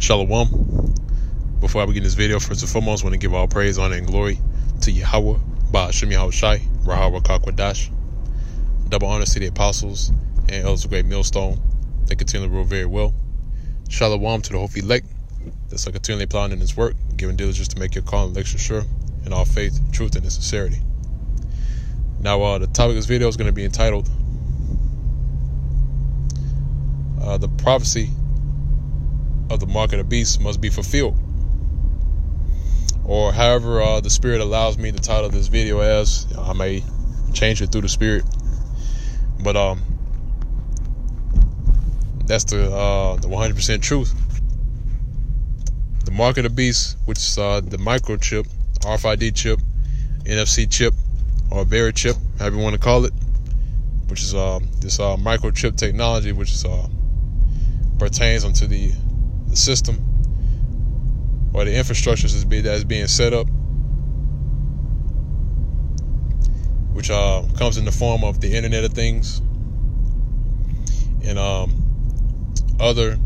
Shalom. Before I begin this video, first and foremost, I want to give all praise, honor, and glory to Yahweh, Ba'ashem Yahushai, Rahawah Kakwadash. Double honors to the apostles and elders of great millstone that continue to rule very well. Shalom to the hope elect that's continually applying in his work, giving diligence to make your call and election sure in all faith, truth, and sincerity. Now, the topic of this video is going to be entitled The Prophecy of the Mark of the Beast Must Be Fulfilled. Or however the Spirit allows me to title this video as. I may change it through the Spirit. But that's the 100% truth. The Mark of the Beast, which is the microchip, RFID chip, NFC chip, or Berry chip, however you want to call it, which is this microchip technology, which is pertains onto the system or the infrastructures that is being set up, which comes in the form of the Internet of Things and other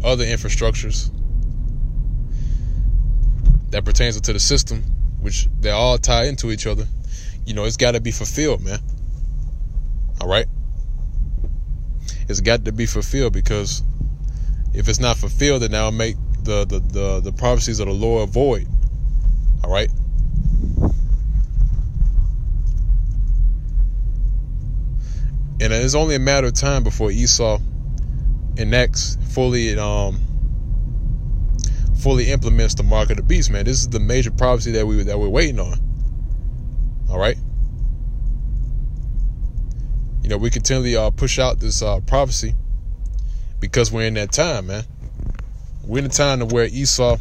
infrastructures that pertains to the system, which they all tie into each other. You know, it's got to be fulfilled, man. All right, it's got to be fulfilled, because if it's not fulfilled, then that'll make the prophecies of the Lord void. All right. And it's only a matter of time before Esau enacts fully implements the mark of the beast, man. This is the major prophecy that we're waiting on. All right. You know, we continually push out this prophecy because we're in that time, man. We're in a time to where Esau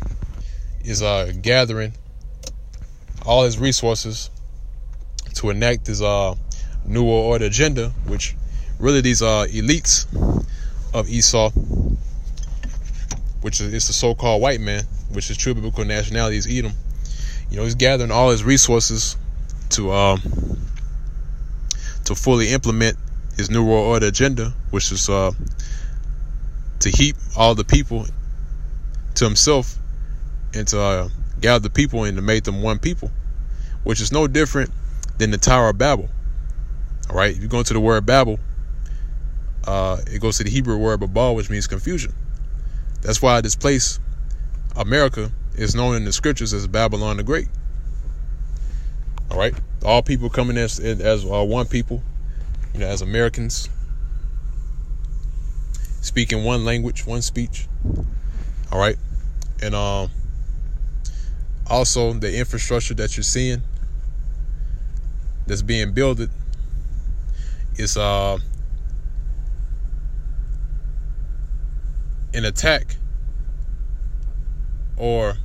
is gathering all his resources to enact his New World Order agenda, which really these elites of Esau, which is the so-called white man, which is true biblical nationality, is Edom. You know, he's gathering all his resources to fully implement his New World Order agenda, which is to heap all the people to himself and to gather the people and to make them one people, which is no different than the Tower of Babel. All right, if you go into the word Babel, it goes to the Hebrew word Babal, which means confusion. That's why this place, America, is known in the scriptures as Babylon the Great. All right, all people coming as one people, you know, as Americans, speaking one language, one speech. All right, and also the infrastructure that you're seeing that's being built is an attack or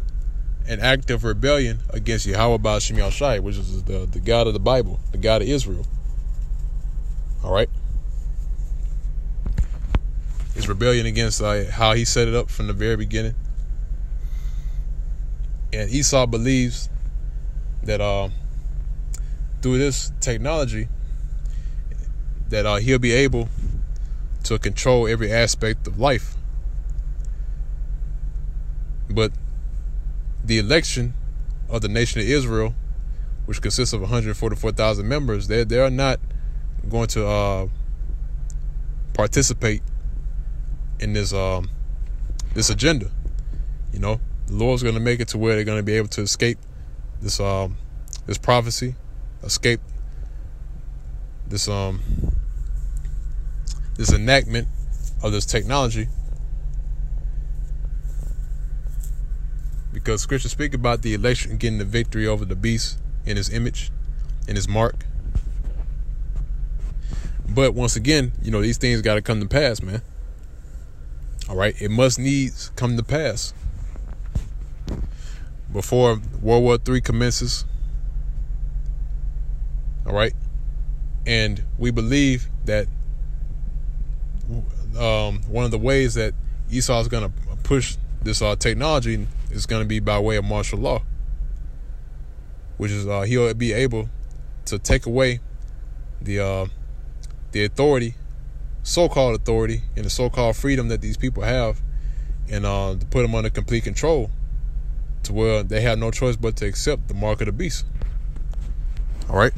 an act of rebellion against Yahweh Ba'ashem Yahushai, which is the God of the Bible, the God of Israel. All right, it's rebellion against how he set it up from the very beginning. And Esau believes that through this technology that he'll be able to control every aspect of life. But the election of the nation of Israel, which consists of 144,000 members, they are not going to participate in this agenda. You know, the Lord's going to make it to where they're going to be able to escape this prophecy, escape this enactment of this technology, because scripture speak about the election getting the victory over the beast in his image, in his mark. But once again, you know, these things got to come to pass, man. All right, it must needs come to pass before World War III commences. All right, and we believe that one of the ways that Esau is going to push this technology is going to be by way of martial law, which is he'll be able to take away the authority, so-called authority, and the so-called freedom that these people have and to put them under complete control, to where they have no choice but to accept the mark of the beast. All right.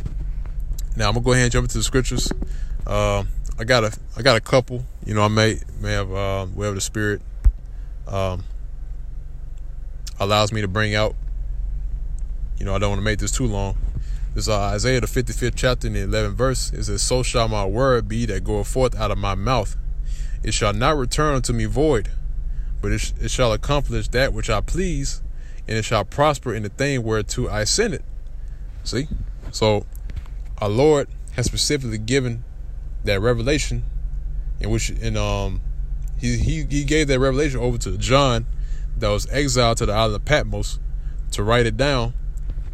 Now I'm gonna go ahead and jump into the scriptures. I got a couple. You know, I may have wherever the Spirit allows me to bring out. You know, I don't want to make this too long. This is Isaiah the 55th chapter in the 11th verse. It says, "So shall my word be that goeth forth out of my mouth. It shall not return unto me void, but it shall accomplish that which I please, and it shall prosper in the thing whereto I send it." See? So our Lord has specifically given that revelation, in which he gave that revelation over to John that was exiled to the island of Patmos to write it down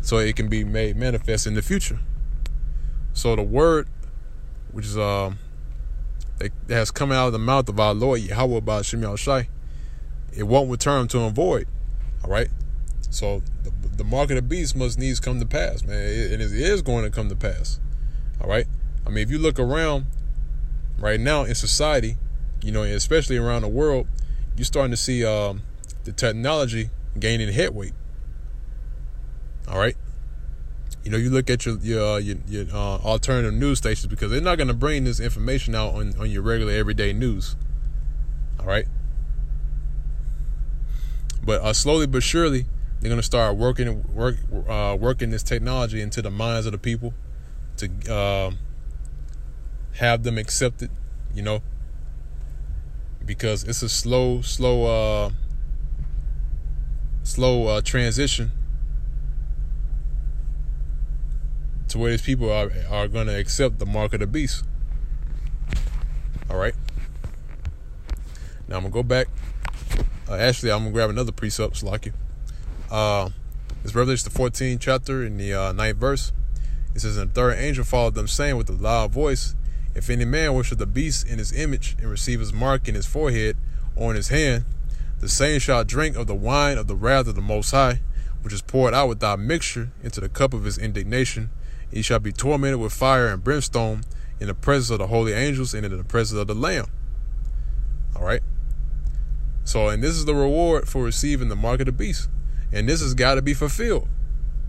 so it can be made manifest in the future. So the word, which is that has come out of the mouth of our Lord Yahweh by Shem Yahushai, it won't return to him void. All right. So the mark of the beast must needs come to pass, man. It is going to come to pass. All right. I mean, if you look around right now in society, you know, especially around the world, you're starting to see the technology gaining headweight. All right. You know, you look at your alternative news stations, because they're not going to bring this information out on your regular everyday news. All right. But slowly but surely, they're going to start working this technology into the minds of the people to have them accept it, you know, because it's a slow transition to where these people are going to accept the mark of the beast. All right. Now I'm going to go back. Actually, I'm going to grab another precept, Salaki. It's Revelation the 14th chapter in the 9th verse. It says, "And the third angel followed them, saying with a loud voice, If any man worship the beast in his image, and receive his mark in his forehead or in his hand, the same shall drink of the wine of the wrath of the Most High, which is poured out without mixture into the cup of his indignation. He shall be tormented with fire and brimstone in the presence of the holy angels and in the presence of the Lamb." All right. So, and this is the reward for receiving the mark of the beast. And this has got to be fulfilled.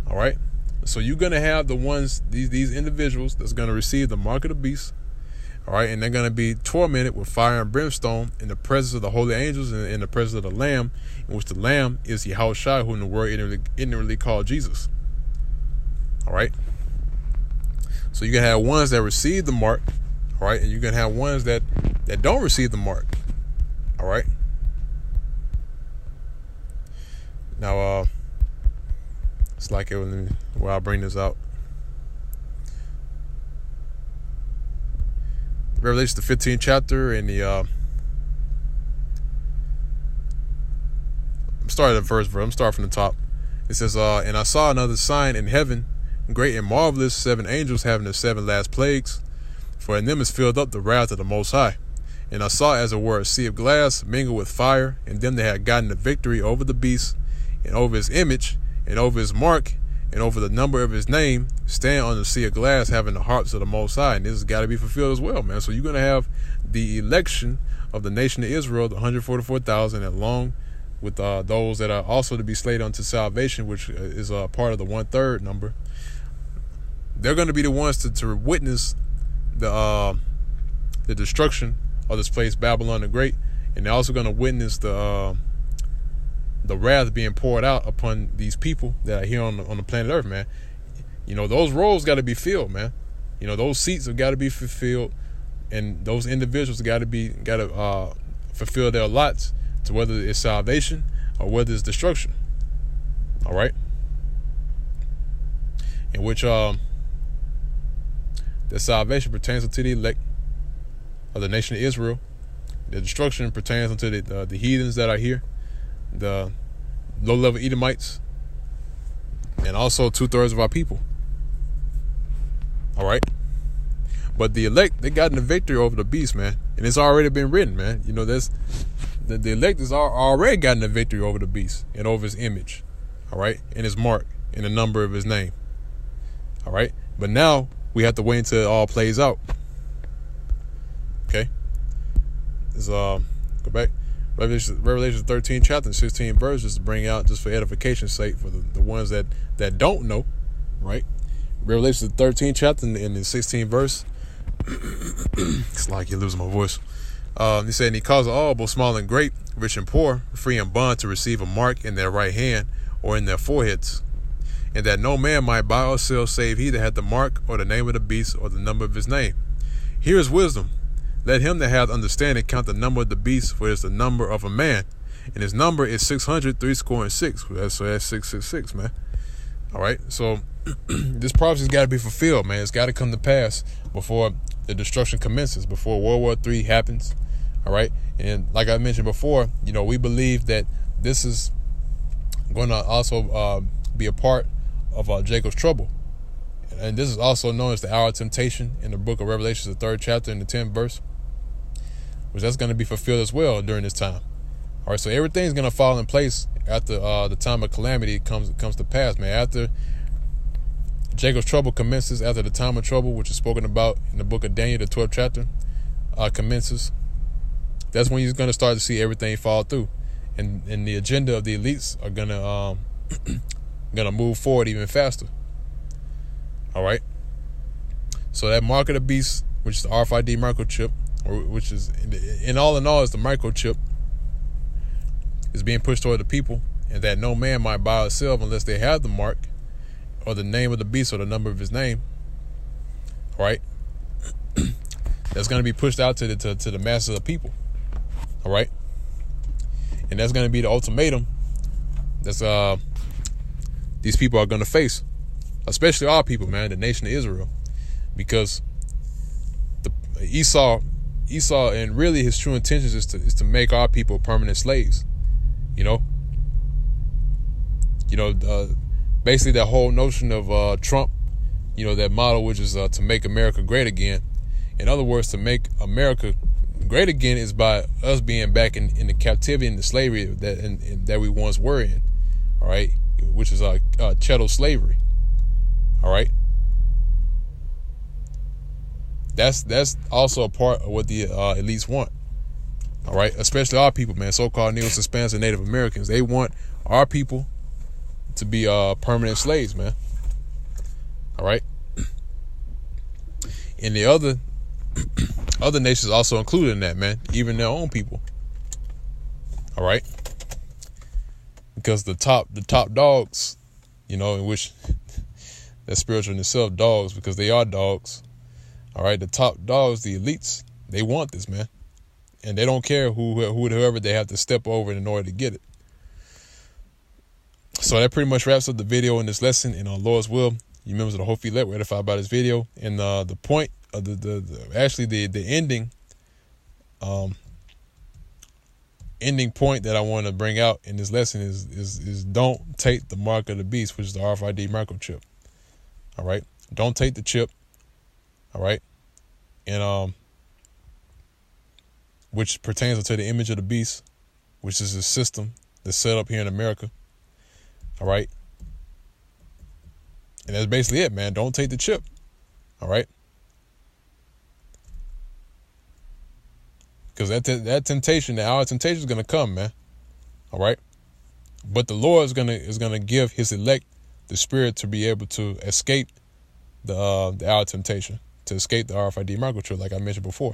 All right. So you're going to have the ones, these individuals that's going to receive the mark of the beast. All right. And they're going to be tormented with fire and brimstone in the presence of the holy angels and in the presence of the Lamb, in which the Lamb is Yahushua, who in the word ignorantly called Jesus. All right. So you're going to have ones that receive the mark. All right. And you're going to have ones that don't receive the mark. All right. Now, it's like it where I bring this out. Revelation the 15th chapter in the I'm starting at the first verse. I'm starting from the top. It says, "And I saw another sign in heaven, great and marvelous, 7 angels having the 7 last plagues, for in them is filled up the wrath of the Most High. And I saw as it were a sea of glass mingled with fire, and them that had gotten the victory over the beast, and over his image, and over his mark, and over the number of his name, stand on the sea of glass, having the harps of the Most High." And this has got to be fulfilled as well, man. So you're going to have the election of the nation of Israel, the 144,000, along with those that are also to be slated unto salvation, which is a part of the 1/3 number. They're going to be the ones to witness the destruction of this place, Babylon the Great, and they're also going to witness the wrath being poured out upon these people that are here on the planet Earth, man. You know, those roles got to be filled, man. You know, those seats have got to be fulfilled, and those individuals got to fulfill their lots, to whether it's salvation or whether it's destruction. All right. In which the salvation pertains unto the elect of the nation of Israel. The destruction pertains unto the heathens that are here, the low-level Edomites, and also 2/3 of our people. All right. But the elect, they gotten the victory over the beast, man. And it's already been written, man. You know, there's the elect has already gotten the victory over the beast and over his image. All right. And his mark and the number of his name. All right. But now we have to wait until it all plays out. Okay. Let's go back. Revelation 13 chapter and 16 verses to bring out just for edification's sake for the ones that don't know, right? Revelation 13 chapter and the 16 verse. It's like you're losing my voice. He said, and he caused all, both small and great, rich and poor, free and bond, to receive a mark in their right hand or in their foreheads, and that no man might buy or sell save he that had the mark or the name of the beast or the number of his name. Here is wisdom. Let him that hath understanding count the number of the beast, for it is the number of a man, and his number is 666. So that's 666, man. All right, so this prophecy's got to be fulfilled, man. It's got to come to pass before the destruction commences, before World War III happens. All right, and like I mentioned before, we believe that this is going to also be a part of Jacob's trouble, and this is also known as the hour of temptation in the book of Revelation, the 3rd chapter and the 10th verse, which that's going to be fulfilled as well during this time. All right, so everything's going to fall in place after the time of calamity comes to pass, man. After Jacob's trouble commences, after the time of trouble, which is spoken about in the book of Daniel, the 12th chapter, commences, that's when you're going to start to see everything fall through, and the agenda of the elites are gonna move forward even faster. All right, so that mark of the beast, which is the RFID microchip, or which is in all is the microchip, is being pushed toward the people, and that no man might buy or sell unless they have the mark or the name of the beast or the number of his name. All right, that's going to be pushed out to the masses of the people. All right, and that's going to be the ultimatum that's these people are going to face, especially our people, man, the nation of Israel, because Esau, and really his true intentions is to make our people permanent slaves. Basically that whole notion of Trump, that model, which is to make America great again. In other words, to make America great again is by us being back in the captivity and the slavery that we once were in. All right, which is chattel slavery. All right, that's also a part of what the elites want. All right, especially our people, man, so-called Negroes, Hispanics, and Native Americans. They want our people to be permanent slaves, man. All right, and the other nations also included in that, man, even their own people. All right, because the top dogs, in which that's spiritual in itself, dogs, because they are dogs. All right, the top dogs, the elites, they want this, man, and they don't care whoever they have to step over in order to get it. So that pretty much wraps up the video in this lesson. And on Lord's will, you members of the Hope Elect were edified by this video. And the point of the ending point that I want to bring out in this lesson is don't take the mark of the beast, which is the RFID microchip. All right, don't take the chip. All right, and which pertains to the image of the beast, which is a system that's set up here in America. All right, and that's basically it, man. Don't take the chip. All right, because that temptation, the hour of temptation, is gonna come, man. All right, but the Lord is gonna give His elect the spirit to be able to escape the hour of temptation, to escape the RFID microchip, like I mentioned before.